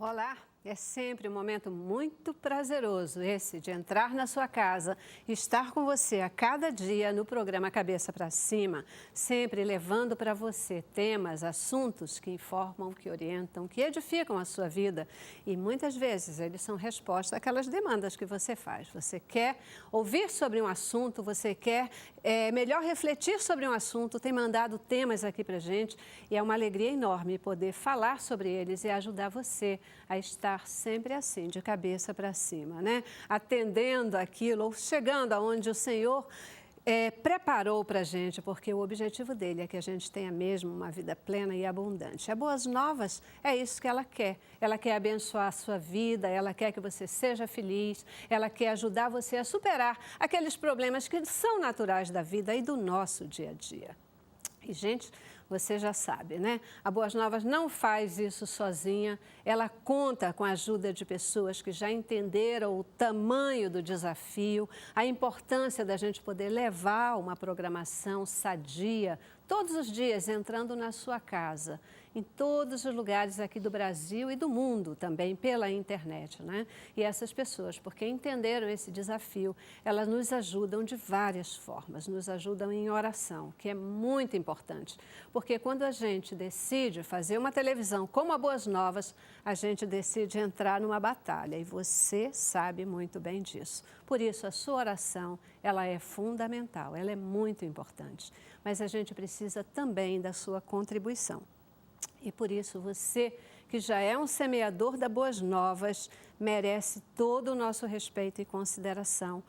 Olá, é sempre um momento muito prazeroso esse de entrar na sua casa e estar com você a cada dia no programa Cabeça para Cima, sempre levando para você temas, assuntos que informam, que orientam, que edificam a sua vida e muitas vezes eles são resposta àquelas demandas que você faz. Você quer ouvir sobre um assunto, você quer melhor refletir sobre um assunto, tem mandado temas aqui para gente e é uma alegria enorme poder falar sobre eles e ajudar você a estar sempre assim, de cabeça para cima, né? Atendendo aquilo ou chegando aonde o Senhor preparou para a gente, porque o objetivo dele é que a gente tenha mesmo uma vida plena e abundante. A Boas Novas é isso que ela quer. Ela quer abençoar a sua vida, ela quer que você seja feliz, ela quer ajudar você a superar aqueles problemas que são naturais da vida e do nosso dia a dia. E, gente, você já sabe, né? A Boas Novas não faz isso sozinha, ela conta com a ajuda de pessoas que já entenderam o tamanho do desafio, a importância da gente poder levar uma programação sadia todos os dias entrando na sua casa, em todos os lugares aqui do Brasil e do mundo também, pela internet, né? E essas pessoas, porque entenderam esse desafio, elas nos ajudam de várias formas, nos ajudam em oração, que é muito importante, porque quando a gente decide fazer uma televisão como a Boas Novas, a gente decide entrar numa batalha e você sabe muito bem disso. Por isso, a sua oração, ela é fundamental, ela é muito importante, mas a gente precisa também da sua contribuição. E por isso você, que já é um semeador da Boas Novas, merece todo o nosso respeito e consideração,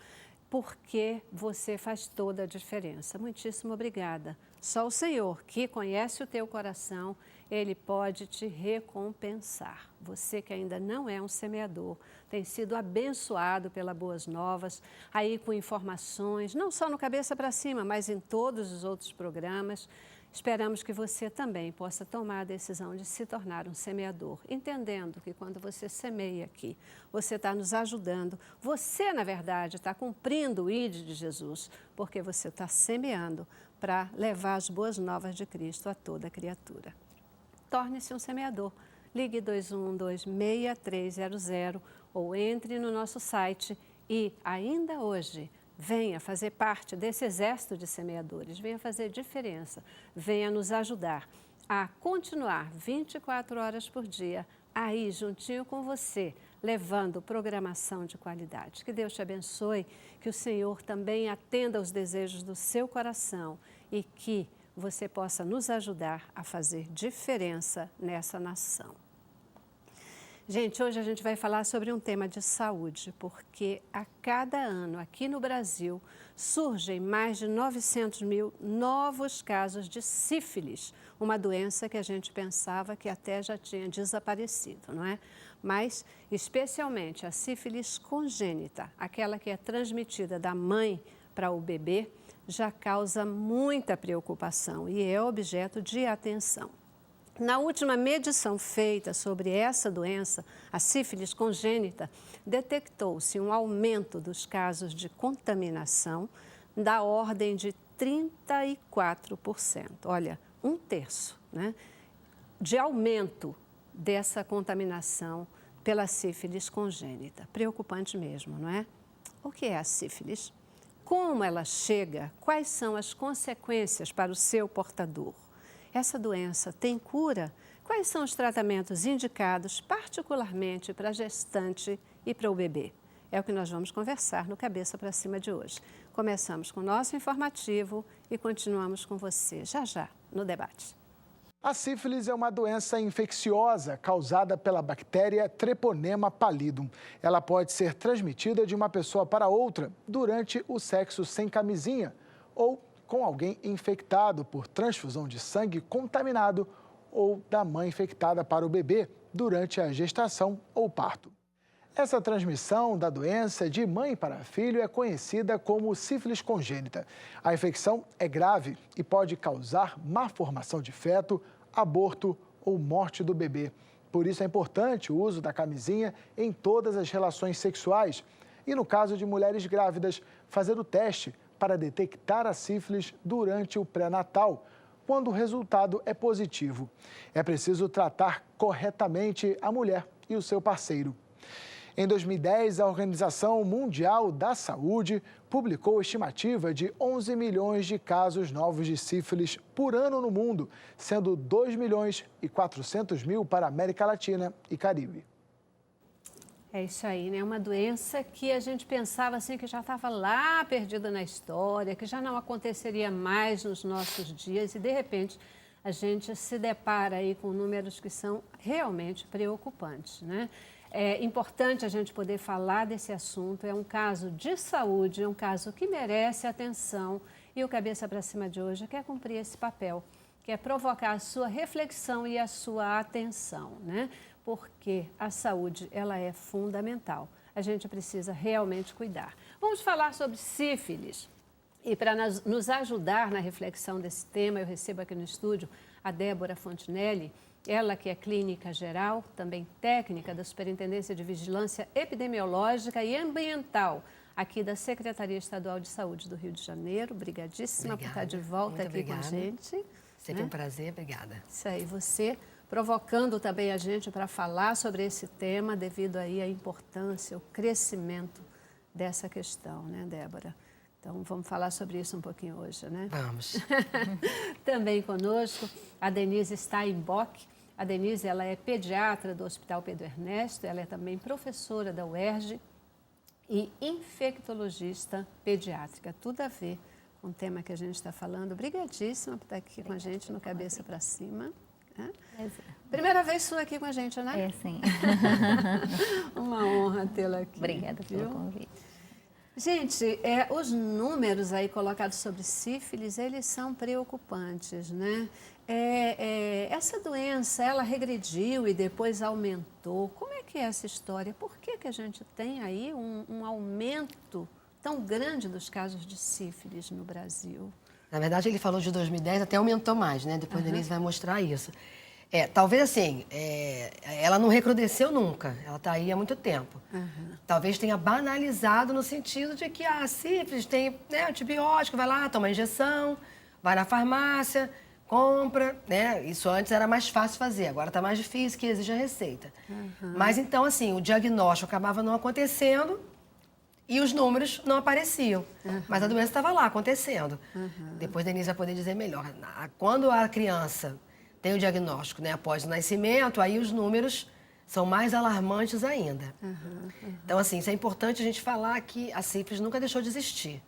porque você faz toda a diferença. Muitíssimo obrigada. Só o Senhor, que conhece o teu coração, Ele pode te recompensar. Você que ainda não é um semeador, tem sido abençoado pela Boas Novas, aí com informações, não só no Cabeça para Cima, mas em todos os outros programas. Esperamos que você também possa tomar a decisão de se tornar um semeador, entendendo que quando você semeia aqui, você está nos ajudando, você, na verdade, está cumprindo o ID de Jesus, porque você está semeando para levar as boas novas de Cristo a toda criatura. Torne-se um semeador. Ligue 2112-6300 ou entre no nosso site e, ainda hoje, venha fazer parte desse exército de semeadores, venha fazer diferença, venha nos ajudar a continuar 24 horas por dia aí juntinho com você, levando programação de qualidade. Que Deus te abençoe, que o Senhor também atenda aos desejos do seu coração e que você possa nos ajudar a fazer diferença nessa nação. Gente, hoje a gente vai falar sobre um tema de saúde, porque a cada ano aqui no Brasil surgem mais de 900 mil novos casos de sífilis, uma doença que a gente pensava que até já tinha desaparecido, não é? Mas, especialmente a sífilis congênita, aquela que é transmitida da mãe para o bebê, já causa muita preocupação e é objeto de atenção. Na última medição feita sobre essa doença, a sífilis congênita, detectou-se um aumento dos casos de contaminação da ordem de 34%. Olha, 1/3, né, de aumento dessa contaminação pela sífilis congênita. Preocupante mesmo, não é? O que é a sífilis? Como ela chega? Quais são as consequências para o seu portador? Essa doença tem cura? Quais são os tratamentos indicados particularmente para a gestante e para o bebê? É o que nós vamos conversar no Cabeça para Cima de hoje. Começamos com o nosso informativo e continuamos com você já no debate. A sífilis é uma doença infecciosa causada pela bactéria Treponema pallidum. Ela pode ser transmitida de uma pessoa para outra durante o sexo sem camisinha ou com alguém infectado por transfusão de sangue contaminado ou da mãe infectada para o bebê durante a gestação ou parto. Essa transmissão da doença de mãe para filho é conhecida como sífilis congênita. A infecção é grave e pode causar má formação de feto, aborto ou morte do bebê. Por isso é importante o uso da camisinha em todas as relações sexuais. E no caso de mulheres grávidas, fazer o teste para detectar a sífilis durante o pré-natal, quando o resultado é positivo. É preciso tratar corretamente a mulher e o seu parceiro. Em 2010, a Organização Mundial da Saúde publicou estimativa de 11 milhões de casos novos de sífilis por ano no mundo, sendo 2 milhões e 400 mil para a América Latina e Caribe. É isso aí, né? Uma doença que a gente pensava assim que já estava lá perdida na história, que já não aconteceria mais nos nossos dias e de repente a gente se depara aí com números que são realmente preocupantes, né? É importante a gente poder falar desse assunto, é um caso de saúde, é um caso que merece atenção e o Cabeça para Cima de hoje quer cumprir esse papel, que é provocar a sua reflexão e a sua atenção, né? Porque a saúde, ela é fundamental, a gente precisa realmente cuidar. Vamos falar sobre sífilis e para nos ajudar na reflexão desse tema, eu recebo aqui no estúdio a Débora Fontinelli, ela que é clínica geral, também técnica da Superintendência de Vigilância Epidemiológica e Ambiental, aqui da Secretaria Estadual de Saúde do Rio de Janeiro. Obrigadíssima por estar de volta aqui com a gente. Sempre um prazer, obrigada. Isso aí, você provocando também a gente para falar sobre esse tema, devido aí à importância, o crescimento dessa questão, né, Débora? Então, vamos falar sobre isso um pouquinho hoje, né? Vamos. Também conosco, a Denise Steinbock. A Denise, ela é pediatra do Hospital Pedro Ernesto, ela é também professora da UERJ e infectologista pediátrica. Tudo a ver com o tema que a gente está falando. Obrigadíssima por estar aqui com a gente no Cabeça para Cima. Primeira vez sua aqui com a gente, né? É, sim. Uma honra tê-la aqui. Obrigada pelo convite. Gente, os números aí colocados sobre sífilis, eles são preocupantes, né? Essa doença, ela regrediu e depois aumentou. Como é que é essa história? Por que a gente tem aí um aumento tão grande dos casos de sífilis no Brasil? Na verdade, ele falou de 2010, até aumentou mais, né? Depois a Denise vai mostrar isso. Talvez assim, ela não recrudesceu nunca, ela está aí há muito tempo. Talvez tenha banalizado no sentido de que a sífilis tem, né, antibiótico, vai lá, toma injeção, vai na farmácia, compra, né? Isso antes era mais fácil fazer, agora está mais difícil, que exige a receita. Mas então, assim, o diagnóstico acabava não acontecendo e os números não apareciam. Mas a doença estava lá, acontecendo. Depois a Denise vai poder dizer melhor. Quando a criança tem o diagnóstico, né, após o nascimento, aí os números são mais alarmantes ainda. Então, assim, isso é importante a gente falar que a sífilis nunca deixou de existir.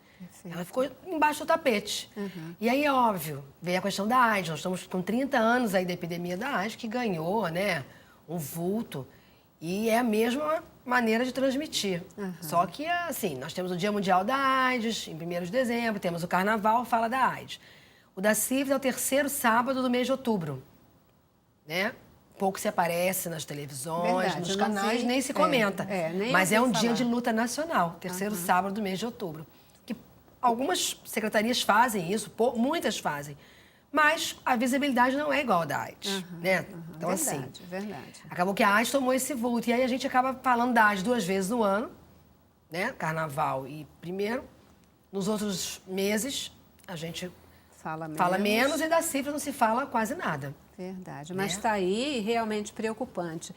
Ela ficou embaixo do tapete. E aí, é óbvio, veio a questão da AIDS. Nós estamos com 30 anos aí da epidemia da AIDS, que ganhou, né, um vulto. E é a mesma maneira de transmitir. Só que, assim, nós temos o Dia Mundial da AIDS, em 1º de dezembro, temos o Carnaval, fala da AIDS. O da sífilis é o 3º sábado do mês de outubro, né? Pouco se aparece nas televisões, Verdade, nos canais, nem se comenta. Nem mas é um dia falar. de luta nacional, 3º sábado do mês de outubro. Que algumas secretarias fazem isso, muitas fazem. Mas a visibilidade não é igual à da AIDS, né? Então, Verdade, verdade. Acabou que a AIDS tomou esse vulto. E aí a gente acaba falando da AIDS 2 vezes no ano, né? Carnaval e 1º. Nos outros meses, a gente fala menos e da sífilis não se fala quase nada. Verdade, mas está aí realmente preocupante.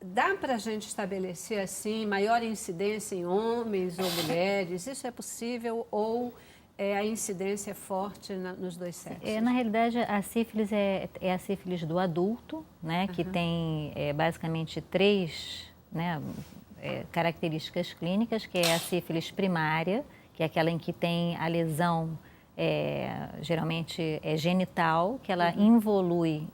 Dá para a gente estabelecer assim, maior incidência em homens ou mulheres? Isso é possível ou a incidência é forte nos dois sexos? Na realidade, a sífilis é a sífilis do adulto, né, que tem basicamente 3, né, características clínicas, que é a sífilis primária, que é aquela em que tem a lesão geralmente genital, que ela involui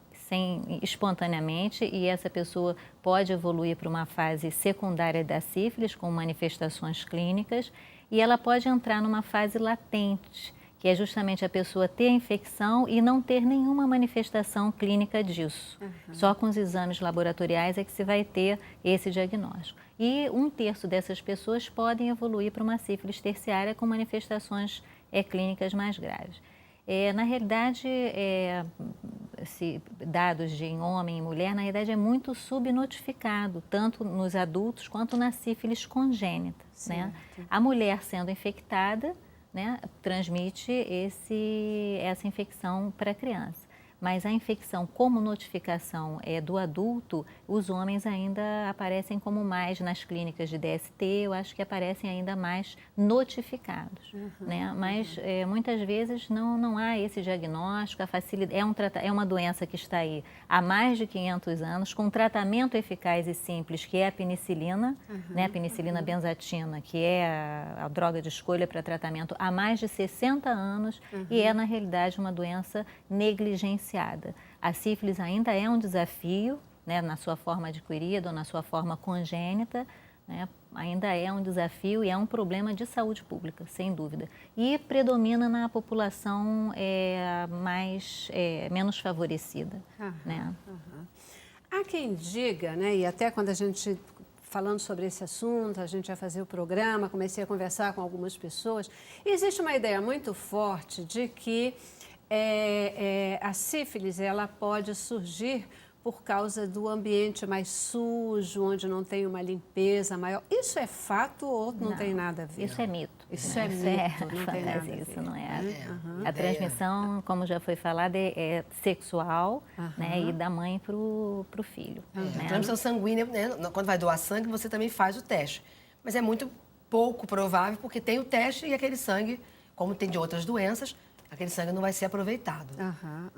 espontaneamente e essa pessoa pode evoluir para uma fase secundária da sífilis com manifestações clínicas e ela pode entrar numa fase latente, que é justamente a pessoa ter a infecção e não ter nenhuma manifestação clínica disso. Só com os exames laboratoriais é que se vai ter esse diagnóstico. E 1/3 dessas pessoas podem evoluir para uma sífilis terciária com manifestações clínicas mais graves. Na realidade, dados de homem e mulher, na realidade é muito subnotificado, tanto nos adultos quanto na sífilis congênita. Né? A mulher sendo infectada, né, transmite essa infecção para a criança. mas a infecção como notificação do adulto, os homens ainda aparecem como mais nas clínicas de DST, eu acho que aparecem ainda mais notificados, né? Mas muitas vezes não há esse diagnóstico, a facilidade, é uma doença que está aí há mais de 500 anos, com tratamento eficaz e simples, que é a penicilina, né? A penicilina benzatina, que é a droga de escolha para tratamento há mais de 60 anos e é, na realidade, uma doença negligenciada. A sífilis ainda é um desafio, né, na sua forma adquirida ou na sua forma congênita, né, ainda é um desafio e é um problema de saúde pública, sem dúvida. E predomina na população menos favorecida. Né? Há quem diga, né, e até quando a gente, falando sobre esse assunto, a gente ia fazer o programa, comecei a conversar com algumas pessoas, e existe uma ideia muito forte de que a sífilis ela pode surgir por causa do ambiente mais sujo, onde não tem uma limpeza maior. Isso é fato ou não tem nada a ver? Isso é mito. Isso é mito, não tem nada a ver. Isso não é. A transmissão, como já foi falado, é sexual, né, e da mãe para o filho. Né? A transmissão sanguínea, né, quando vai doar sangue, você também faz o teste. Mas é muito pouco provável, porque tem o teste e aquele sangue, como tem de outras doenças, aquele sangue não vai ser aproveitado.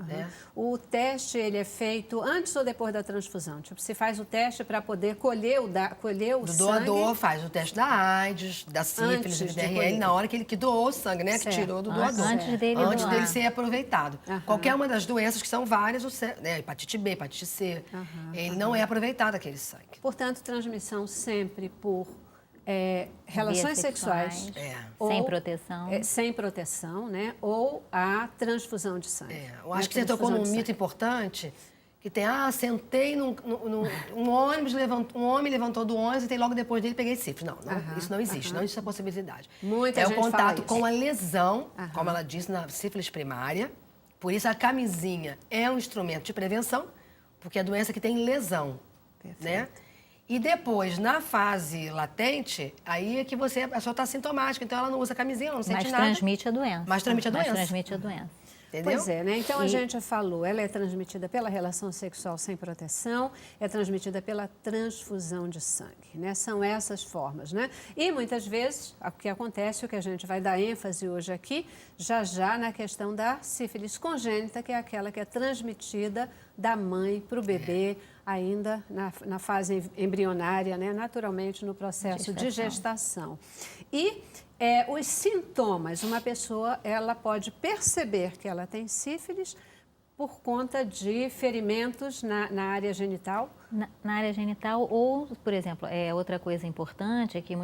Né? O teste, ele é feito antes ou depois da transfusão? Tipo, se faz o teste para poder colher o do sangue... doador faz o teste da AIDS, da sífilis, do DRL, na hora que ele doou o sangue, né? Que tirou do doador. Antes dele ser aproveitado. Qualquer uma das doenças, que são várias, né? Hepatite B, hepatite C, ele não é aproveitado aquele sangue. Portanto, transmissão sempre por... relações sexuais sem proteção. Sem proteção, né? Ou a transfusão de sangue. Eu acho que você tocou num mito importante, que tem, sentei um ônibus, um homem levantou do ônibus e logo depois dele peguei sífilis. Não, isso não existe, não existe essa possibilidade. Muita gente o contato fala com a lesão, como ela disse, na sífilis primária. Por isso a camisinha é um instrumento de prevenção, porque é a doença que tem lesão, né? E depois, na fase latente, aí é que a pessoa está sintomática, então ela não usa camisinha, ela não sente nada. Mas transmite a doença. Mas transmite a doença. Entendeu? Pois é, né? Então a gente falou, ela é transmitida pela relação sexual sem proteção, é transmitida pela transfusão de sangue, né? São essas formas, né? E muitas vezes, o que acontece, o que a gente vai dar ênfase hoje aqui, já na questão da sífilis congênita, que é aquela que é transmitida da mãe para o bebê, ainda na fase embrionária, né? Naturalmente no processo de gestação. E os sintomas, uma pessoa ela pode perceber que ela tem sífilis por conta de ferimentos na área genital? Na área genital ou, por exemplo, outra coisa importante é que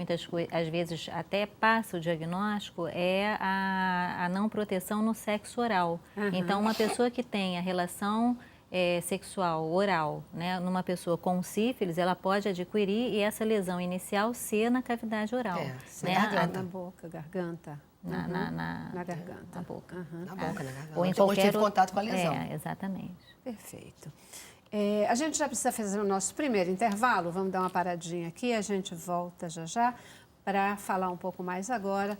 às vezes até passa o diagnóstico é a não proteção no sexo oral. Então, uma pessoa que tem a relação sexual oral, né, numa pessoa com sífilis, ela pode adquirir e essa lesão inicial ser na cavidade oral. Né? Na boca, garganta. Na garganta. Na boca. Na boca, na garganta. Ou em qualquer teve contato com a lesão. Exatamente. Perfeito. A gente já precisa fazer o nosso primeiro intervalo, vamos dar uma paradinha aqui, a gente volta já para falar um pouco mais agora,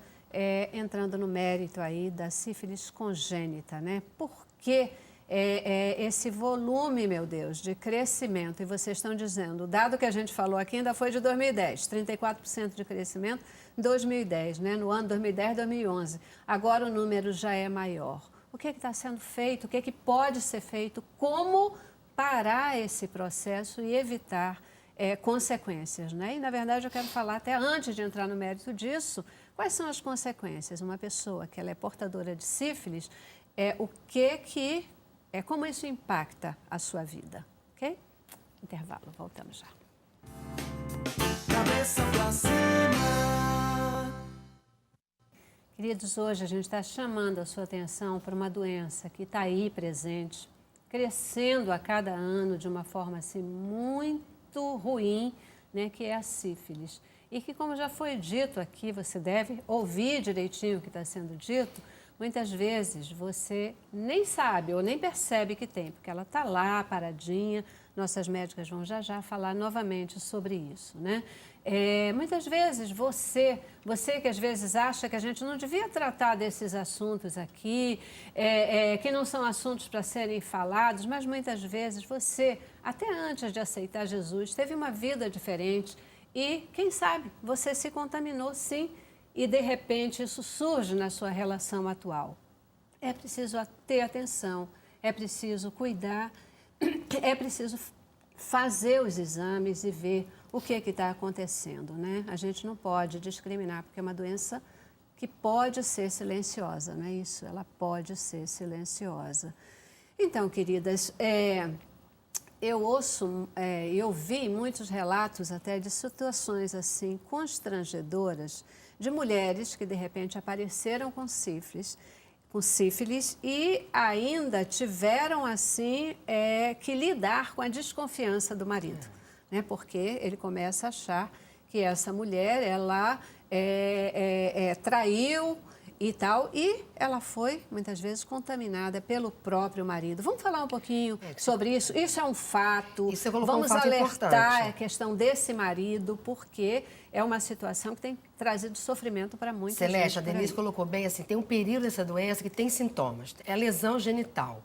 entrando no mérito aí da sífilis congênita, né? Por que esse volume, meu Deus, de crescimento? E vocês estão dizendo, o dado que a gente falou aqui ainda foi de 2010, 34% de crescimento em 2010, né? No ano 2010, 2011. Agora o número já é maior. O que está sendo feito? O que pode ser feito? Como parar esse processo e evitar consequências, né? E, na verdade, eu quero falar, até antes de entrar no mérito disso, quais são as consequências? Uma pessoa que ela é portadora de sífilis, como isso impacta a sua vida, ok? Intervalo, voltamos já. Cabeça pra cima. Queridos, hoje a gente está chamando a sua atenção para uma doença que está aí presente, crescendo a cada ano de uma forma assim muito ruim, né, que é a sífilis. E que, como já foi dito aqui, você deve ouvir direitinho o que está sendo dito, muitas vezes você nem sabe ou nem percebe que tem, porque ela está lá paradinha. Nossas médicas vão já já falar novamente sobre isso, né? Muitas vezes você que às vezes acha que a gente não devia tratar desses assuntos aqui, que não são assuntos para serem falados, mas muitas vezes você, até antes de aceitar Jesus, teve uma vida diferente e, quem sabe, você se contaminou sim e de repente isso surge na sua relação atual. É preciso ter atenção, é preciso cuidar, é preciso fazer os exames e ver o que está acontecendo, né? A gente não pode discriminar, porque é uma doença que pode ser silenciosa, não é isso? Ela pode ser silenciosa. Então, queridas, eu vi muitos relatos até de situações assim constrangedoras de mulheres que de repente apareceram com sífilis e ainda tiveram assim que lidar com a desconfiança do marido, né? Porque ele começa a achar que essa mulher ela traiu e tal, e ela foi muitas vezes contaminada pelo próprio marido. Vamos falar um pouquinho sobre isso? Isso é um fato. Você colocou Vamos um fato alertar importante. a questão desse marido, porque é uma situação que tem trazido sofrimento para muita gente. Celeste, a Denise colocou bem assim, tem um período dessa doença que tem sintomas. É a lesão genital.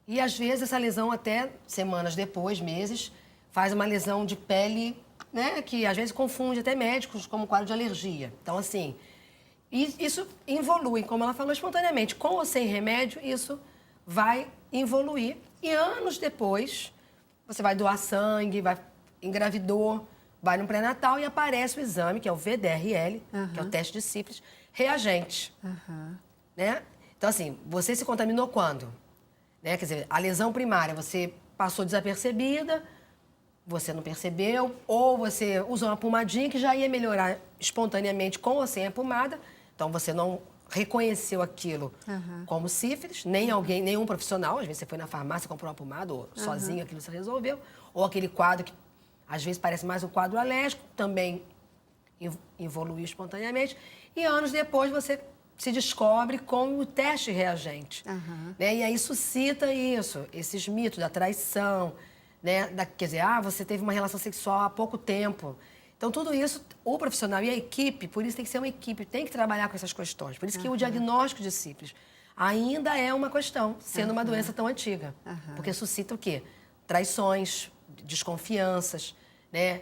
E às vezes essa lesão até semanas depois, meses, faz uma lesão de pele, né, que às vezes confunde até médicos como quadro de alergia. Então assim, isso evolui, como ela falou, espontaneamente. Com ou sem remédio, isso vai evoluir. E anos depois, você vai doar sangue, engravidou, vai no pré-natal e aparece o exame, que é o VDRL, que é o teste de sífilis, reagente. Né? Então, assim, você se contaminou quando? Né? Quer dizer, a lesão primária, você passou desapercebida, você não percebeu, ou você usou uma pomadinha que já ia melhorar espontaneamente com ou sem a pomada, então você não reconheceu aquilo como sífilis, nenhum profissional, às vezes você foi na farmácia, comprou uma pomada, ou sozinho aquilo se resolveu, ou aquele quadro que às vezes parece mais um quadro alérgico, também evoluiu espontaneamente, e anos depois você se descobre com o teste reagente. Né? E aí suscita esses mitos da traição, né? Quer dizer, você teve uma relação sexual há pouco tempo. Então, tudo isso, o profissional e a equipe, por isso tem que ser uma equipe, tem que trabalhar com essas questões. Por isso que o diagnóstico de sífilis ainda é uma questão, sendo uma doença tão antiga. Porque suscita o quê? Traições, desconfianças, né?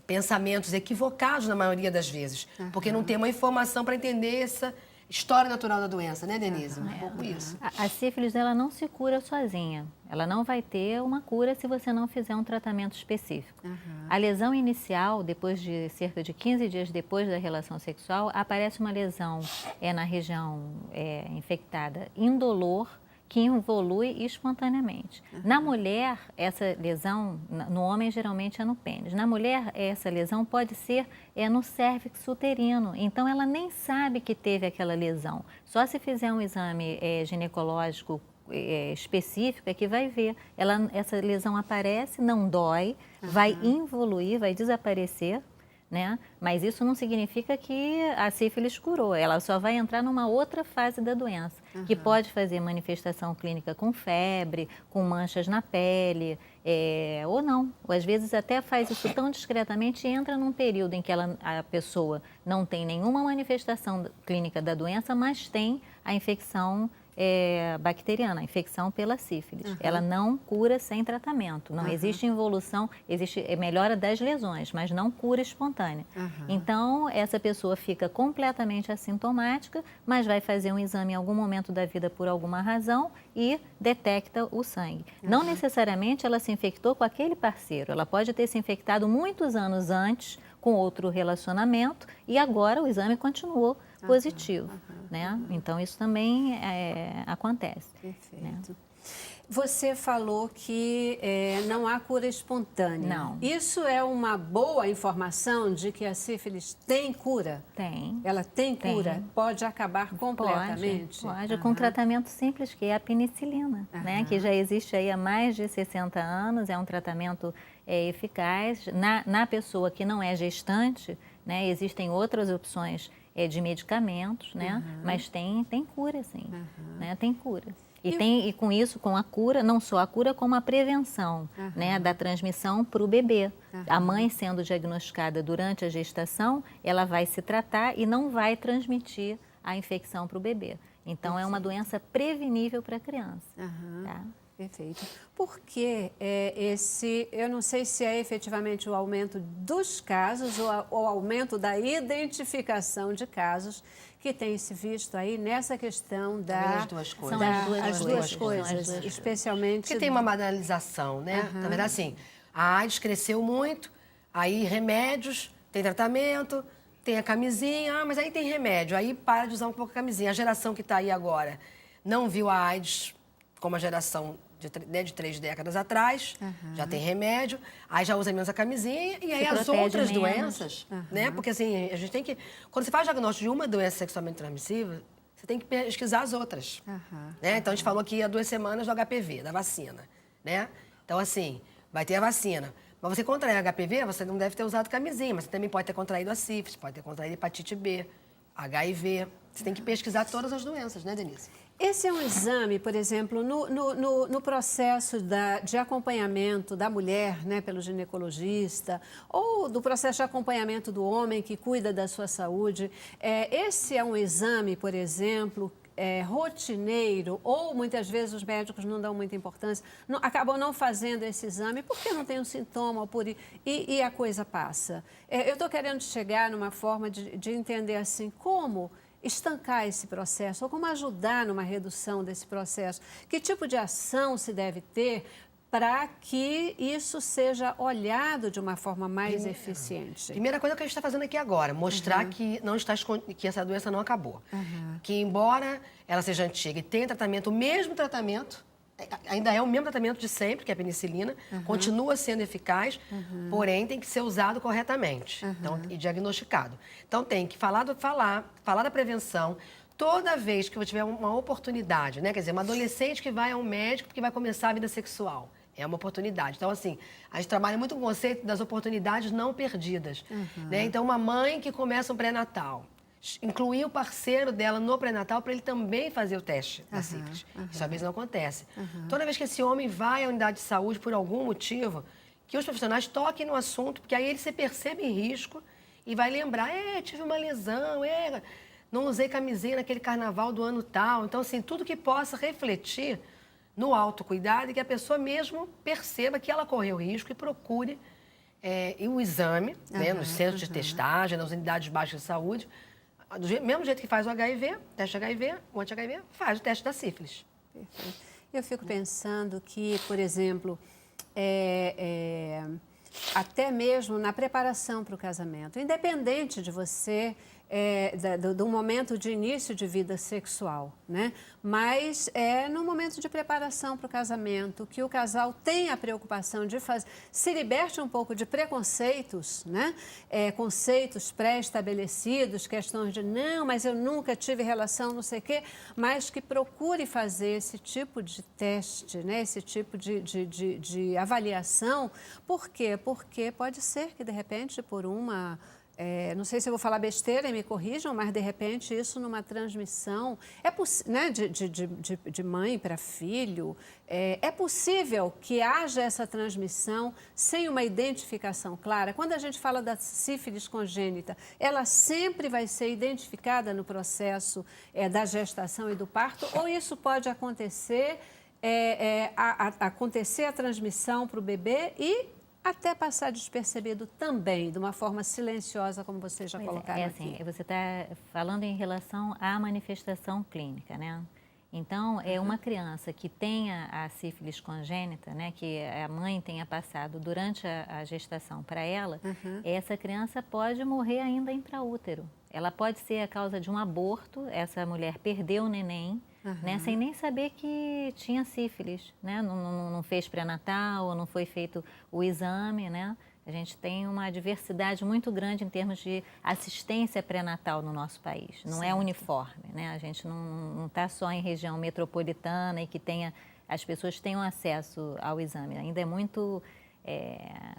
Pensamentos equivocados na maioria das vezes. Porque não tem uma informação para entender essa história natural da doença, né, Denise? Um pouco isso. A sífilis, ela não se cura sozinha. Ela não vai ter uma cura se você não fizer um tratamento específico. A lesão inicial, depois de cerca de 15 dias depois da relação sexual, aparece uma lesão na região infectada indolor, que evolui espontaneamente. Na mulher, essa lesão, no homem geralmente é no pênis. Na mulher, essa lesão pode ser no cérvix uterino. Então, ela nem sabe que teve aquela lesão. Só se fizer um exame ginecológico específico é que vai ver. Essa lesão aparece, não dói, vai evoluir, vai desaparecer, né? Mas isso não significa que a sífilis curou, ela só vai entrar numa outra fase da doença, que pode fazer manifestação clínica com febre, com manchas na pele, ou não. Ou às vezes até faz isso tão discretamente e entra num período em que a pessoa não tem nenhuma manifestação clínica da doença, mas tem a infecção bacteriana, a infecção pela sífilis. Ela não cura sem tratamento, não existe involução, existe melhora das lesões, mas não cura espontânea. Então, essa pessoa fica completamente assintomática, mas vai fazer um exame em algum momento da vida por alguma razão e detecta o sangue. Não necessariamente ela se infectou com aquele parceiro, ela pode ter se infectado muitos anos antes com outro relacionamento e agora o exame continuou positivo, né? Então, isso também acontece. Perfeito. Né? Você falou que não há cura espontânea. Não. Isso é uma boa informação de que a sífilis tem cura? Tem. Ela tem cura? Tem. Pode acabar completamente? Pode, com um tratamento simples, que é a penicilina, né? Que já existe aí há mais de 60 anos, é um tratamento eficaz. Na pessoa que não é gestante, né, existem outras opções de medicamentos, né? Mas tem cura, sim, né? Tem cura. E com isso, com a cura, não só a cura, como a prevenção, né, da transmissão para o bebê. A mãe sendo diagnosticada durante a gestação, ela vai se tratar e não vai transmitir a infecção para o bebê. Então, é uma doença prevenível para a criança. Tá? Perfeito. Porque eu não sei se é efetivamente o aumento dos casos ou o aumento da identificação de casos que tem se visto aí nessa questão As duas coisas. São as as duas duas coisas. coisas, especialmente... Porque tem uma banalização, né? Na verdade, assim, a AIDS cresceu muito, aí remédios, tem tratamento, tem a camisinha, mas aí tem remédio, aí para de usar um pouco a camisinha. A geração que está aí agora não viu a AIDS como a geração de 3 décadas atrás, já tem remédio, aí já usa menos a camisinha, e aí as outras doenças, né? Porque assim, a gente tem que... Quando você faz diagnóstico de uma doença sexualmente transmissível, você tem que pesquisar as outras. Né? Então, a gente falou aqui há 2 semanas do HPV, da vacina, né? Então, assim, vai ter a vacina. Mas você contrair HPV, você não deve ter usado camisinha, mas você também pode ter contraído a sífilis, pode ter contraído hepatite B, HIV. Você tem que pesquisar todas as doenças, né, Denise? Esse é um exame, por exemplo, no processo de acompanhamento da mulher, né, pelo ginecologista, ou do processo de acompanhamento do homem que cuida da sua saúde. Esse é um exame, por exemplo, rotineiro, ou muitas vezes os médicos não dão muita importância, acabam não fazendo esse exame porque não tem um sintoma e a coisa passa. Eu estou querendo chegar numa forma de entender assim, como estancar esse processo ou como ajudar numa redução desse processo. Que tipo de ação se deve ter para que isso seja olhado de uma forma mais eficiente? Primeira coisa que a gente está fazendo aqui agora, mostrar que não está que essa doença não acabou. Que embora ela seja antiga e tenha tratamento, o mesmo tratamento, ainda é o mesmo tratamento de sempre, que é a penicilina, continua sendo eficaz, porém tem que ser usado corretamente então, e diagnosticado. Então tem que falar da prevenção. Toda vez que eu tiver uma oportunidade, né? Quer dizer, uma adolescente que vai a um médico porque vai começar a vida sexual. É uma oportunidade. Então, assim, a gente trabalha muito com o conceito das oportunidades não perdidas. Né? Então, uma mãe que começa um pré-natal, incluir o parceiro dela no pré-natal para ele também fazer o teste da sífilis. Isso às vezes não acontece. Toda vez que esse homem vai à unidade de saúde por algum motivo, que os profissionais toquem no assunto, porque aí ele se percebe em risco e vai lembrar, tive uma lesão, não usei camisinha naquele carnaval do ano tal. Então, assim, tudo que possa refletir no autocuidado e que a pessoa mesmo perceba que ela correu risco e procure e o exame, né, nos centros de testagem, nas unidades básicas de saúde, do mesmo jeito que faz o HIV, teste HIV, o anti-HIV, faz o teste da sífilis. Perfeito. Eu fico pensando que, por exemplo, até mesmo na preparação para o casamento, independente de você, do momento de início de vida sexual, né? Mas no momento de preparação para o casamento, que o casal tenha a preocupação de se liberte um pouco de preconceitos, né? Conceitos pré-estabelecidos, questões de não, mas eu nunca tive relação, não sei o quê, mas que procure fazer esse tipo de teste, né? Esse tipo de avaliação. Por quê? Porque pode ser que, de repente, por uma... não sei se eu vou falar besteira e me corrijam, mas de repente isso numa transmissão né, de mãe para filho, é possível que haja essa transmissão sem uma identificação clara. Quando a gente fala da sífilis congênita, ela sempre vai ser identificada no processo da gestação e do parto, ou isso pode acontecer, acontecer a transmissão para o bebê e até passar despercebido também, de uma forma silenciosa, como vocês já colocaram assim, aqui. Você está falando em relação à manifestação clínica, né? Então, uma criança que tenha a sífilis congênita, né, que a mãe tenha passado durante a gestação para ela, essa criança pode morrer ainda intraútero. Ela pode ser a causa de um aborto, essa mulher perdeu o neném, né, sem nem saber que tinha sífilis, né? Não fez pré-natal, ou não foi feito o exame, né? A gente tem uma diversidade muito grande em termos de assistência pré-natal no nosso país. Não é uniforme, né? A gente não está só em região metropolitana e que as pessoas tenham acesso ao exame. Ainda é muito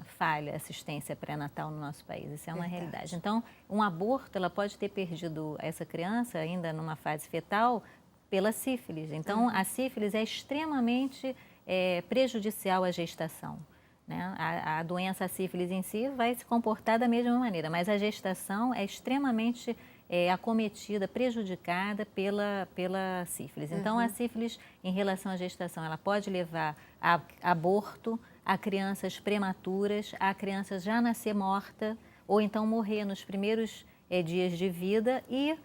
falha a assistência pré-natal no nosso país. Isso é uma Verdade. realidade. Então, um aborto, ela pode ter perdido essa criança ainda numa fase fetal pela sífilis. Então, a sífilis é extremamente prejudicial à gestação. Né? A doença, a sífilis em si, vai se comportar da mesma maneira, mas a gestação é extremamente acometida, prejudicada pela sífilis. Então, a sífilis, em relação à gestação, ela pode levar a aborto, a crianças prematuras, a criança já nascer morta, ou então morrer nos primeiros dias de vida, e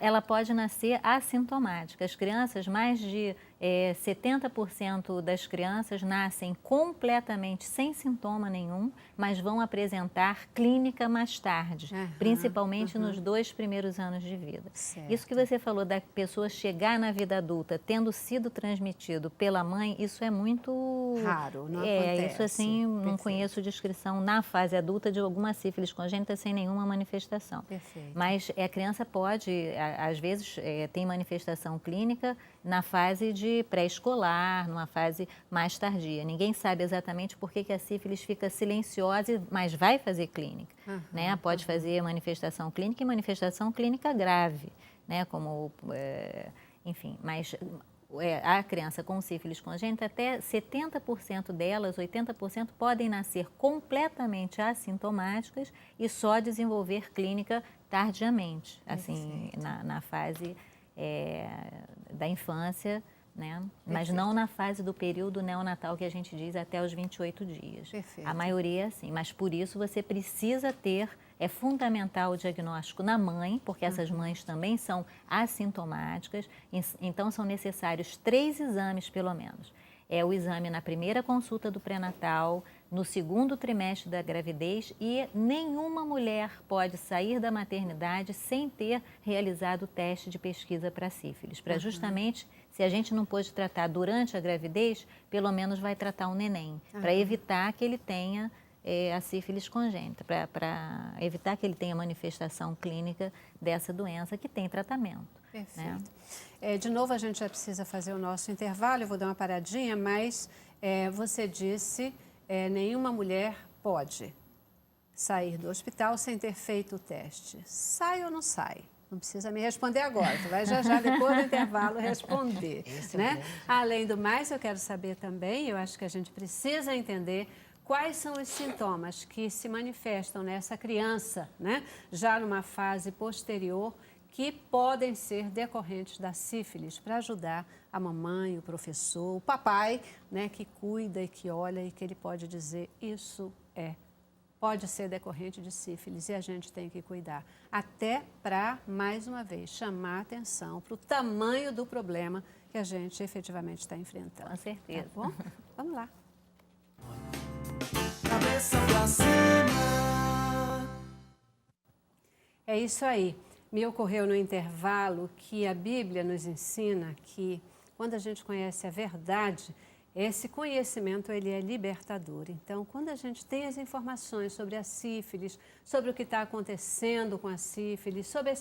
ela pode nascer assintomática. As crianças, mais de 70% das crianças nascem completamente sem sintoma nenhum, mas vão apresentar clínica mais tarde, principalmente nos 2 primeiros anos de vida. Certo. Isso que você falou da pessoa chegar na vida adulta tendo sido transmitido pela mãe, isso é muito Raro, não acontece. Isso assim, não Perfeito. conheço descrição na fase adulta de alguma sífilis congênita sem nenhuma manifestação. Perfeito. Mas a criança pode, às vezes, tem manifestação clínica na fase de pré-escolar, numa fase mais tardia. Ninguém sabe exatamente por que a sífilis fica silenciosa, mas vai fazer clínica. Né? Pode fazer manifestação clínica e manifestação clínica grave, né? Como, enfim, mas a criança com sífilis congênita, até 70% delas, 80%, podem nascer completamente assintomáticas e só desenvolver clínica tardiamente, assim, na fase da infância, né? Mas não na fase do período neonatal que a gente diz até os 28 dias. Perfeito. A maioria é assim, mas por isso você precisa ter, é fundamental o diagnóstico na mãe, porque essas mães também são assintomáticas, então são necessários 3 exames pelo menos. É o exame na primeira consulta do pré-natal, no 2º trimestre da gravidez, e nenhuma mulher pode sair da maternidade sem ter realizado o teste de pesquisa para sífilis, para justamente, se a gente não pôde tratar durante a gravidez, pelo menos vai tratar o neném, para evitar que ele tenha a sífilis congênita, para evitar que ele tenha manifestação clínica dessa doença que tem tratamento. Perfeito. Né? De novo, a gente já precisa fazer o nosso intervalo, eu vou dar uma paradinha, mas você disse, nenhuma mulher pode sair do hospital sem ter feito o teste. Sai ou não sai? Não precisa me responder agora, tu vai já depois do intervalo responder. Né? Além do mais, eu quero saber também, eu acho que a gente precisa entender quais são os sintomas que se manifestam nessa criança, né? Já numa fase posterior, que podem ser decorrentes da sífilis, para ajudar a mamãe, o professor, o papai, né, que cuida e que olha e que ele pode dizer isso pode ser decorrente de sífilis e a gente tem que cuidar. Até para, mais uma vez, chamar atenção para o tamanho do problema que a gente efetivamente está enfrentando. Com certeza. Tá bom? Vamos lá. Cabeça pra cima. É isso aí. Me ocorreu no intervalo que a Bíblia nos ensina que quando a gente conhece a verdade, esse conhecimento ele é libertador. Então, quando a gente tem as informações sobre a sífilis, sobre o que está acontecendo com a sífilis, sobre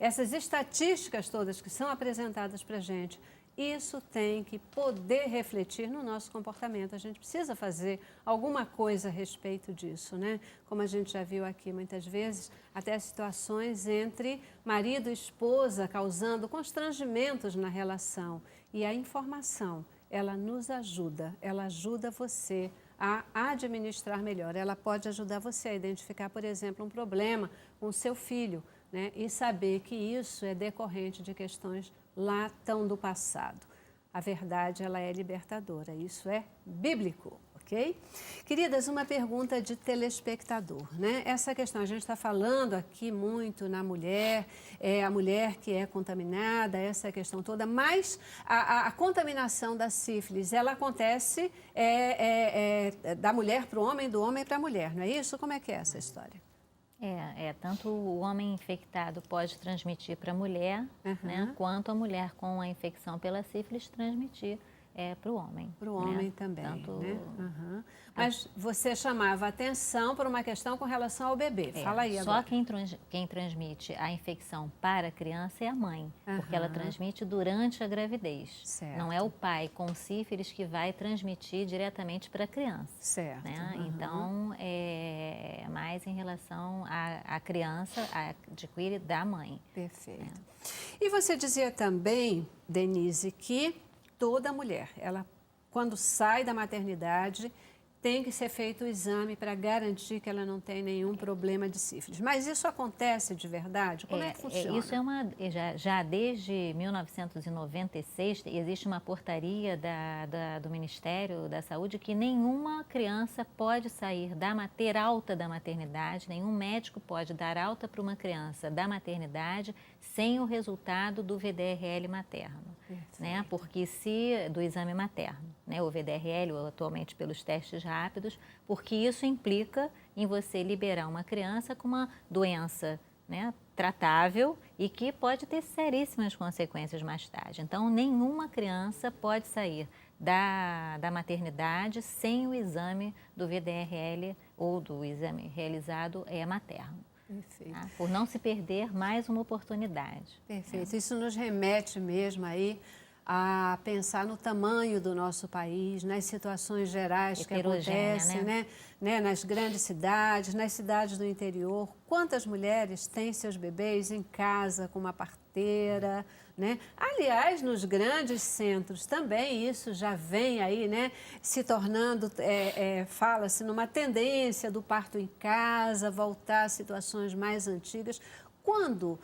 essas estatísticas todas que são apresentadas para a gente, isso tem que poder refletir no nosso comportamento. A gente precisa fazer alguma coisa a respeito disso, né? Como a gente já viu aqui muitas vezes, até situações entre marido e esposa causando constrangimentos na relação. E a informação, ela nos ajuda, ela ajuda você a administrar melhor. Ela pode ajudar você a identificar, por exemplo, um problema com o seu filho, né? E saber que isso é decorrente de questões lá tão do passado. A verdade, ela é libertadora, isso é bíblico, ok? Queridas, uma pergunta de telespectador, né? Essa questão, a gente está falando aqui muito na mulher, a mulher que é contaminada, essa questão toda, mas a contaminação da sífilis, ela acontece da mulher para o homem, do homem para a mulher, não é isso? Como é que é essa história? Tanto o homem infectado pode transmitir para a mulher, né, quanto a mulher com a infecção pela sífilis transmitir para o homem. Para o né? homem também, Tanto, né? Uhum. Mas você chamava atenção para uma questão com relação ao bebê. Fala aí só agora. quem transmite a infecção para a criança é a mãe, porque ela transmite durante a gravidez. Certo. Não é o pai com sífilis que vai transmitir diretamente para a criança. Certo. Né? Uhum. Então, é mais em relação à criança, adquire da mãe. Perfeito. E você dizia também, Denise, que toda mulher, ela, quando sai da maternidade, tem que ser feito o exame para garantir que ela não tem nenhum problema de sífilis. Mas isso acontece de verdade? Como é que funciona? Isso já desde 1996 existe uma portaria do Ministério da Saúde que nenhuma criança pode sair ter alta da maternidade, nenhum médico pode dar alta para uma criança da maternidade sem o resultado do VDRL materno, né? Porque do exame materno, né? O VDRL atualmente pelos testes rápidos, porque isso implica em você liberar uma criança com uma doença, né, tratável e que pode ter seríssimas consequências mais tarde. Então, nenhuma criança pode sair da maternidade sem o exame do VDRL ou do exame realizado materno. Perfeito. Tá? Por não se perder mais uma oportunidade. Perfeito. Isso nos remete mesmo aí a pensar no tamanho do nosso país, nas situações gerais que acontecem, né? Nas grandes cidades, nas cidades do interior. Quantas mulheres têm seus bebês em casa com uma parteira, né? Aliás, nos grandes centros também isso já vem aí, né? Se tornando, fala-se numa tendência do parto em casa, voltar a situações mais antigas. Quando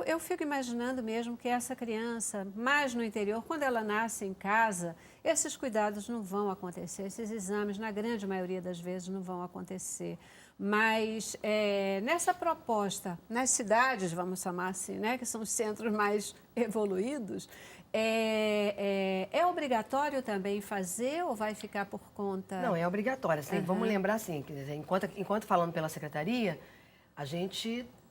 eu fico imaginando mesmo que essa criança, mais no interior, quando ela nasce em casa, esses cuidados não vão acontecer, esses exames, na grande maioria das vezes, não vão acontecer. Mas nessa proposta, nas cidades, vamos chamar assim, né, que são os centros mais evoluídos, é obrigatório também fazer ou vai ficar por conta? Não, é obrigatório. Assim, vamos lembrar assim, quer dizer, enquanto falando pela Secretaria, a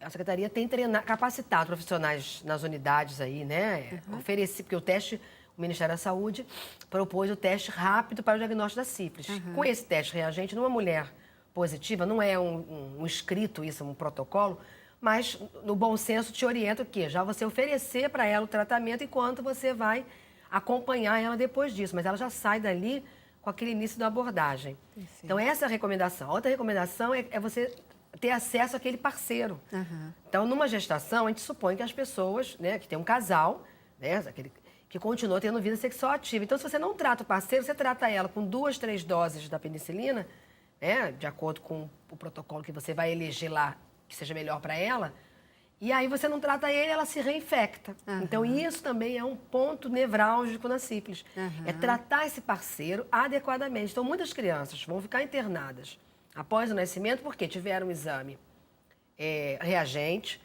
Secretaria tem capacitado profissionais nas unidades aí, né? Porque o Ministério da Saúde propôs o teste rápido para o diagnóstico da sífilis. Com esse teste reagente, numa mulher positiva, não é um escrito isso, um protocolo, mas no bom senso te orienta o quê? Já você oferecer para ela o tratamento enquanto você vai acompanhar ela depois disso. Mas ela já sai dali com aquele início da abordagem. Perfeito. Então, essa é a recomendação. A outra recomendação é você ter acesso àquele parceiro. Então, numa gestação, a gente supõe que as pessoas, né, que tem um casal, né, que continua tendo vida sexual ativa. Então, se você não trata o parceiro, você trata ela com 2, 3 doses da penicilina, né, de acordo com o protocolo que você vai eleger lá, que seja melhor para ela, e aí você não trata ele, ela se reinfecta. Então, isso também é um ponto nevrálgico na sífilis. É tratar esse parceiro adequadamente. Então, muitas crianças vão ficar internadas após o nascimento porque tiveram um exame reagente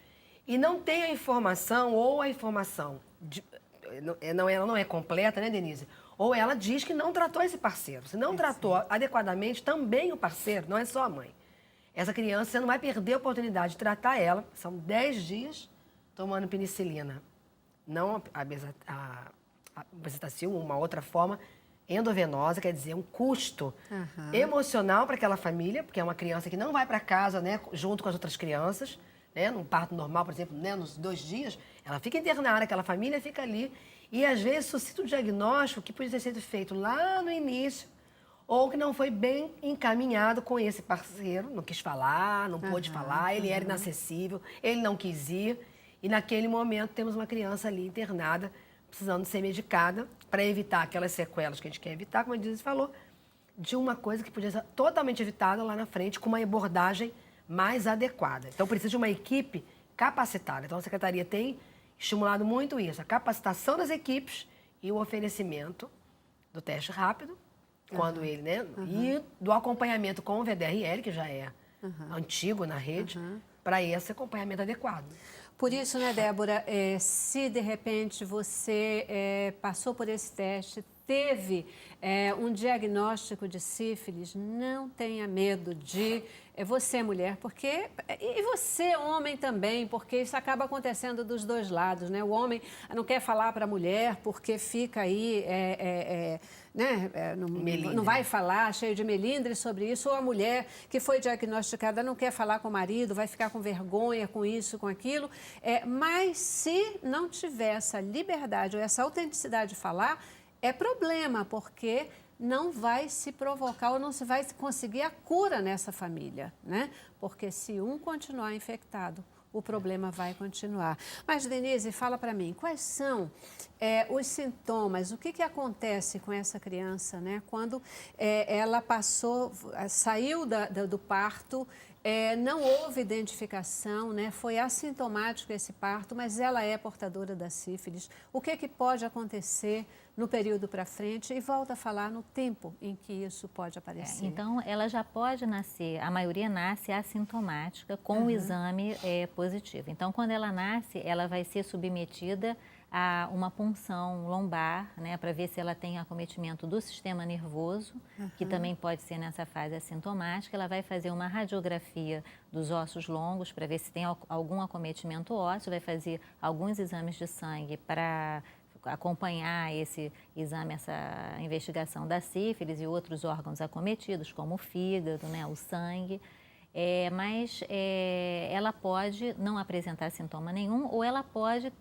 e não tem a informação ou a informação, ela não é completa, né, Denise? Ou ela diz que não tratou esse parceiro. Se não tratou adequadamente também o parceiro, não é só a mãe. Essa criança, você não vai perder a oportunidade de tratar ela, são 10 dias tomando penicilina. Não a bezetacil, uma outra forma, endovenosa, quer dizer, um custo emocional para aquela família, porque é uma criança que não vai para casa, né, junto com as outras crianças, né, num parto normal, por exemplo, né, nos 2 dias, ela fica internada, aquela família fica ali, e às vezes suscita um diagnóstico que podia ter sido feito lá no início, ou que não foi bem encaminhado com esse parceiro, não quis falar, não pôde falar, ele era inacessível, ele não quis ir, e naquele momento temos uma criança ali internada, precisando ser medicada para evitar aquelas sequelas que a gente quer evitar, como a Denise falou, de uma coisa que podia ser totalmente evitada lá na frente com uma abordagem mais adequada. Então, precisa de uma equipe capacitada. Então, a Secretaria tem estimulado muito isso, a capacitação das equipes e o oferecimento do teste rápido, quando ele, né, e do acompanhamento com o VDRL, que já é antigo na rede, para esse acompanhamento adequado. Por isso, né, Débora, se de repente você passou por esse teste, teve um diagnóstico de sífilis, não tenha medo de você, mulher, porque... E você, homem, também, porque isso acaba acontecendo dos dois lados, né? O homem não quer falar para a mulher porque fica aí... não vai falar, cheio de melindres sobre isso, ou a mulher que foi diagnosticada não quer falar com o marido, vai ficar com vergonha com isso, com aquilo. Mas se não tiver essa liberdade ou essa autenticidade de falar, é problema, porque não vai se provocar ou não se vai conseguir a cura nessa família, né? Porque se um continuar infectado, o problema vai continuar. Mas, Denise, fala para mim, quais são os sintomas, o que acontece com essa criança, né? Quando ela saiu do parto, não houve identificação, né? Foi assintomático esse parto, mas ela é portadora da sífilis. O que pode acontecer no período para frente? E volta a falar no tempo em que isso pode aparecer. Então, ela já pode nascer, a maioria nasce assintomática com o exame positivo. Então, quando ela nasce, ela vai ser submetida a uma punção lombar, né, para ver se ela tem acometimento do sistema nervoso, que também pode ser nessa fase assintomática. Ela vai fazer uma radiografia dos ossos longos para ver se tem algum acometimento ósseo, vai fazer alguns exames de sangue para acompanhar esse exame, essa investigação da sífilis e outros órgãos acometidos, como o fígado, né, o sangue. Mas ela pode não apresentar sintoma nenhum, ou ela pode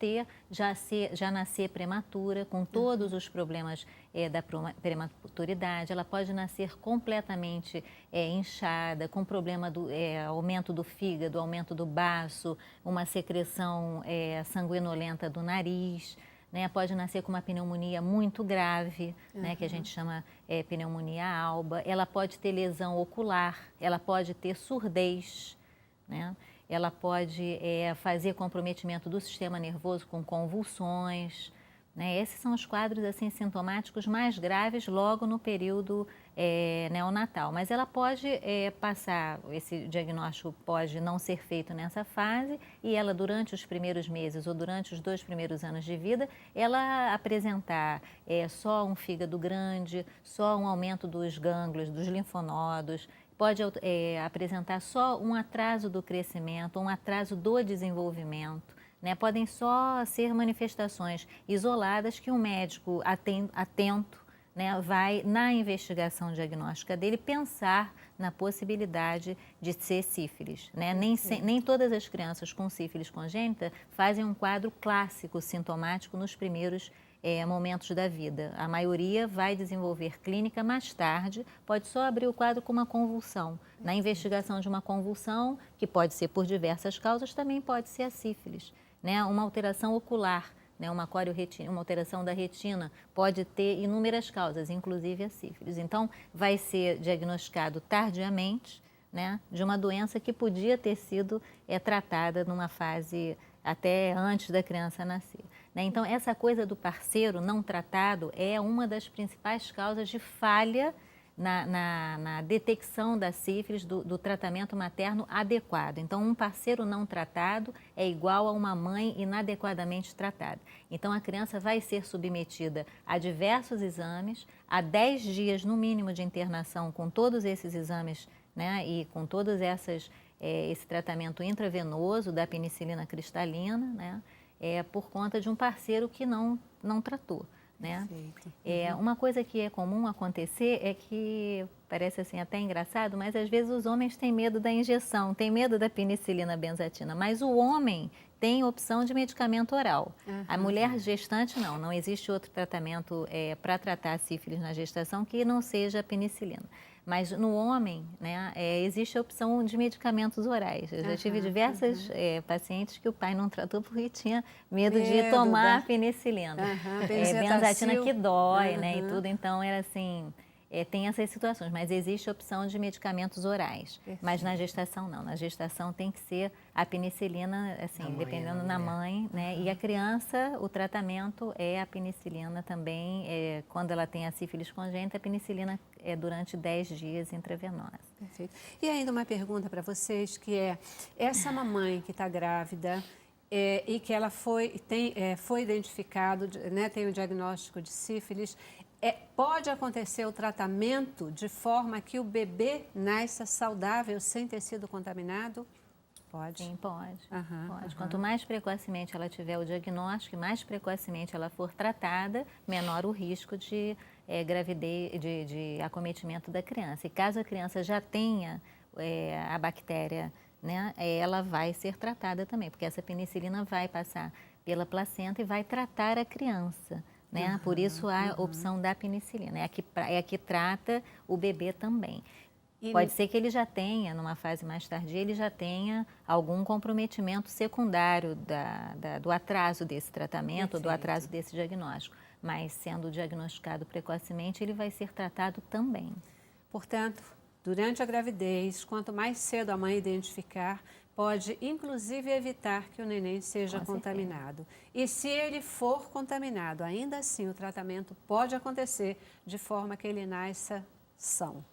já nascer prematura, com todos os problemas da prematuridade. Ela pode nascer completamente inchada, com problema do aumento do fígado, aumento do baço, uma secreção sanguinolenta do nariz. Né, pode nascer com uma pneumonia muito grave, né, que a gente chama pneumonia alba. Ela pode ter lesão ocular, ela pode ter surdez, né? Ela pode fazer comprometimento do sistema nervoso com convulsões. Né? Esses são os quadros assim, sintomáticos mais graves logo no período neonatal. Mas ela pode passar, esse diagnóstico pode não ser feito nessa fase e ela durante os primeiros meses ou durante os 2 primeiros anos de vida, ela apresentar só um fígado grande, só um aumento dos gânglios, dos linfonodos, pode apresentar só um atraso do crescimento, um atraso do desenvolvimento. Né, podem só ser manifestações isoladas que um médico atento, né, vai, na investigação diagnóstica dele, pensar na possibilidade de ser sífilis. Né? Nem todas as crianças com sífilis congênita fazem um quadro clássico sintomático nos primeiros momentos da vida. A maioria vai desenvolver clínica mais tarde, pode só abrir o quadro com uma convulsão. Na investigação de uma convulsão, que pode ser por diversas causas, também pode ser a sífilis. Né, uma alteração ocular, né, uma alteração da retina, pode ter inúmeras causas, inclusive a sífilis. Então, vai ser diagnosticado tardiamente, né, de uma doença que podia ter sido tratada numa fase até antes da criança nascer. Né? Então, essa coisa do parceiro não tratado é uma das principais causas de falha na detecção da sífilis, do tratamento materno adequado. Então, um parceiro não tratado é igual a uma mãe inadequadamente tratada. Então, a criança vai ser submetida a diversos exames, a 10 dias no mínimo de internação com todos esses exames, né, e com todos esse tratamento intravenoso da penicilina cristalina, né, por conta de um parceiro que não tratou. Né? Uma coisa que é comum acontecer é que, parece assim até engraçado, mas às vezes os homens têm medo da injeção, têm medo da penicilina benzatina, mas o homem tem opção de medicamento oral. A mulher gestante não existe outro tratamento para tratar a sífilis na gestação que não seja a penicilina. Mas no homem, né, existe a opção de medicamentos orais. Eu já tive diversas pacientes que o pai não tratou porque tinha medo de tomar a penicilina. Benzatina que dói, né, e tudo. Então, era assim, tem essas situações, mas existe a opção de medicamentos orais. Perfeito. Mas na gestação não. Na gestação tem que ser a penicilina, assim, dependendo da mãe, né? E a criança, o tratamento é a penicilina também. Quando ela tem a sífilis congênita, a penicilina é durante 10 dias intravenosa. Perfeito. E ainda uma pergunta para vocês, que essa mamãe que está grávida, e que ela foi identificado, né, tem o diagnóstico de sífilis, pode acontecer o tratamento de forma que o bebê nasça saudável sem ter sido contaminado? Pode? Sim, pode. Pode. Quanto mais precocemente ela tiver o diagnóstico, mais precocemente ela for tratada, menor o risco de gravidez, de acometimento da criança. E caso a criança já tenha a bactéria, né, ela vai ser tratada também, porque essa penicilina vai passar pela placenta e vai tratar a criança. Né? Por isso a opção da penicilina, é a que trata o bebê também. Pode ser que ele já tenha, numa fase mais tardia, ele já tenha algum comprometimento secundário do atraso desse tratamento, do atraso desse diagnóstico. Mas, sendo diagnosticado precocemente, ele vai ser tratado também. Portanto, durante a gravidez, quanto mais cedo a mãe identificar, pode, inclusive, evitar que o neném seja contaminado. E se ele for contaminado, ainda assim, o tratamento pode acontecer de forma que ele nasça são.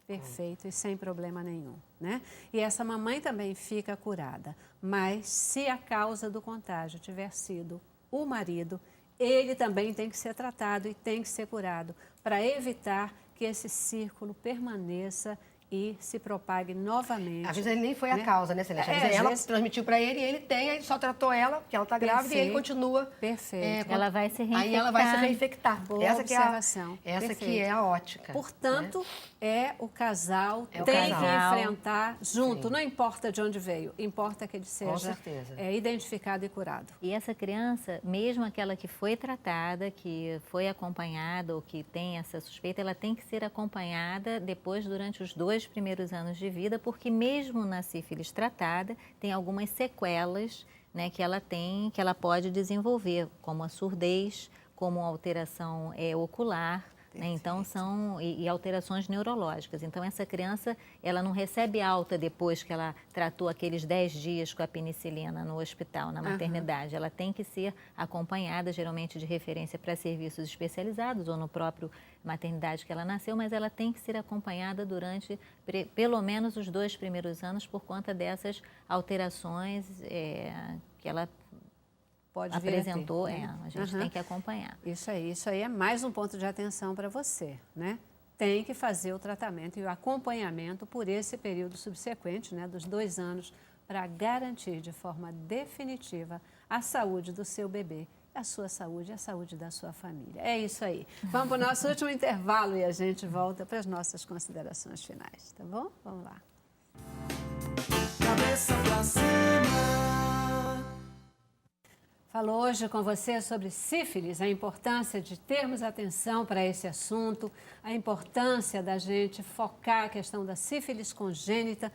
Perfeito e sem problema nenhum, né? E essa mamãe também fica curada. Mas se a causa do contágio tiver sido o marido, ele também tem que ser tratado e tem que ser curado para evitar que esse círculo permaneça e se propague novamente. Às vezes ele nem foi a causa, né, Celeste? Às É, vezes às ela vezes... transmitiu para ele e ele tem, aí só tratou ela, porque ela está grávida e ele continua. Perfeito. Ela vai se reinfectar. Aí ela vai se reinfectar. Boa essa observação. Que é essa que Perfeito. é a ótica. Portanto, o casal É o tem casal. que enfrentar junto, não importa de onde veio, importa que ele seja identificado e curado. E essa criança, mesmo aquela que foi tratada, que foi acompanhada ou que tem essa suspeita, ela tem que ser acompanhada depois, durante os 2 primeiros anos de vida, porque mesmo na sífilis tratada, tem algumas sequelas, né, que ela tem, que ela pode desenvolver, como a surdez, como a alteração ocular, né? Então são e alterações neurológicas. Então essa criança, ela não recebe alta depois que ela tratou aqueles 10 dias com a penicilina no hospital, na maternidade. Ela tem que ser acompanhada, geralmente de referência para serviços especializados ou no próprio maternidade que ela nasceu, mas ela tem que ser acompanhada durante pelo menos os 2 primeiros anos por conta dessas alterações que ela pode apresentou, a gente tem que acompanhar. Isso aí é mais um ponto de atenção para você, né? Tem que fazer o tratamento e o acompanhamento por esse período subsequente, né, dos 2 anos, para garantir de forma definitiva a saúde do seu bebê, a sua saúde e a saúde da sua família. É isso aí. Vamos para o nosso último intervalo e a gente volta para as nossas considerações finais, tá bom? Vamos lá. Cabeça pra cima. Falo hoje com você sobre sífilis, a importância de termos atenção para esse assunto, a importância da gente focar a questão da sífilis congênita.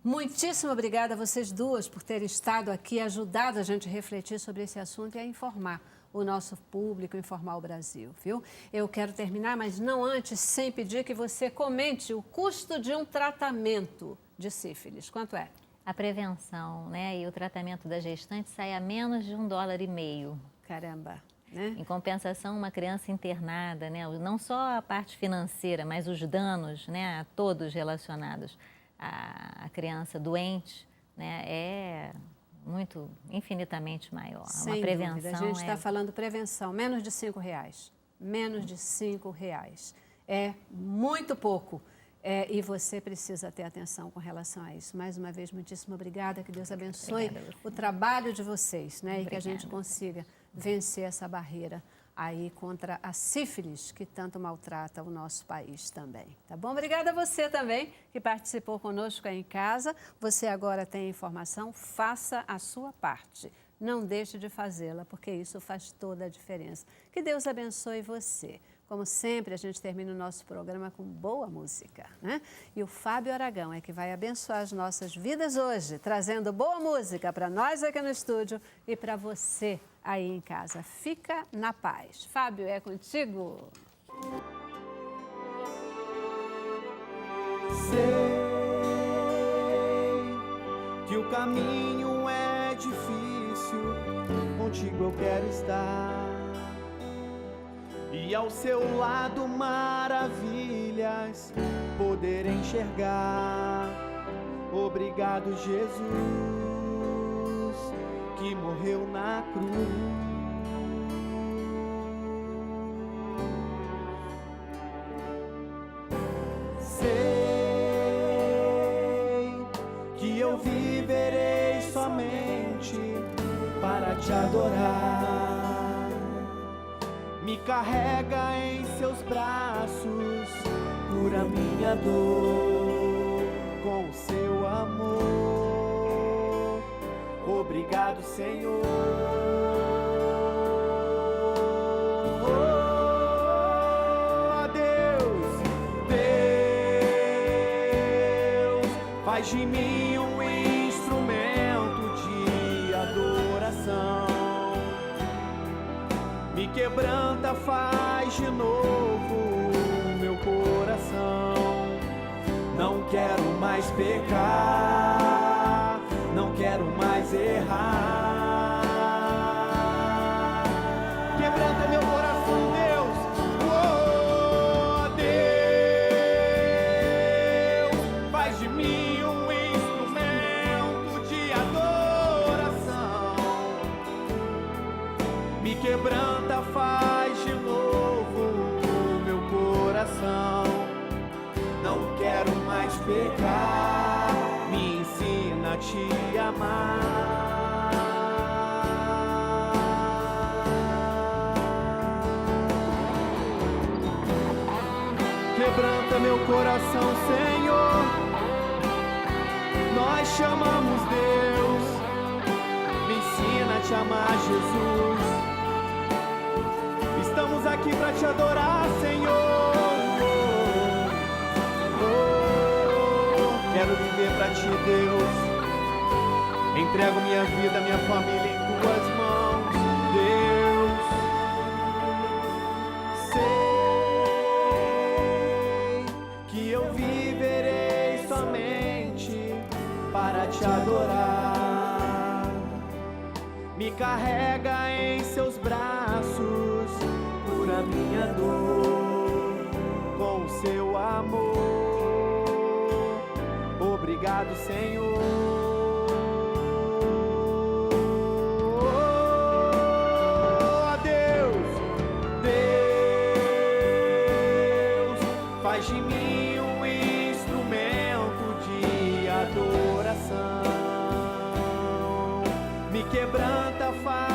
Muitíssimo obrigada a vocês duas por terem estado aqui, ajudado a gente a refletir sobre esse assunto e a informar o nosso público, informar o Brasil, viu? Eu quero terminar, mas não antes, sem pedir que você comente o custo de um tratamento de sífilis. Quanto é? A prevenção, né, e o tratamento da gestante sai a menos de $1,50. Caramba, né? Em compensação, uma criança internada, né, não só a parte financeira, mas os danos, né, todos relacionados à criança doente, né, é muito, infinitamente maior. Sem uma prevenção. Dúvida. A gente está falando prevenção, menos de R$5. Menos de R$5. É muito pouco. E você precisa ter atenção com relação a isso. Mais uma vez, muitíssimo obrigada. Que Deus abençoe o trabalho de vocês, né? E que a gente consiga vencer essa barreira aí contra a sífilis que tanto maltrata o nosso país também. Tá bom? Obrigada a você também que participou conosco aí em casa. Você agora tem informação, faça a sua parte. Não deixe de fazê-la, porque isso faz toda a diferença. Que Deus abençoe você. Como sempre, a gente termina o nosso programa com boa música, né? E o Fábio Aragão é que vai abençoar as nossas vidas hoje, trazendo boa música para nós aqui no estúdio e para você aí em casa. Fica na paz. Fábio, é contigo. Sei que o caminho é difícil, contigo eu quero estar. E ao seu lado maravilhas poder enxergar. Obrigado, Jesus, que que morreu na cruz. Viverei somente para te adorar. Me carrega em seus braços, cura minha dor com o seu amor. Obrigado, Senhor. Oh, Deus, Deus, faz de mim um me quebranta, faz de novo meu coração. Não quero mais pecar, não quero mais errar. Quebranta meu coração, Deus. Oh, Deus, faz de mim um instrumento de adoração. Me quebranta, faz de novo meu coração. Não quero mais pecar, me ensina a te amar. Quebranta meu coração, Senhor. Nós chamamos Deus. Me ensina a te amar, Jesus. Estamos aqui para te adorar, Senhor. Quero viver para ti, Deus. Entrego minha vida, minha família em tuas mãos, Deus. Sei que eu viverei somente para te adorar. Me carrega em seus braços, cura minha dor com o seu amor. Obrigado, Senhor. Oh, Deus, Deus, faz de mim um instrumento de adoração. Me quebranta, faz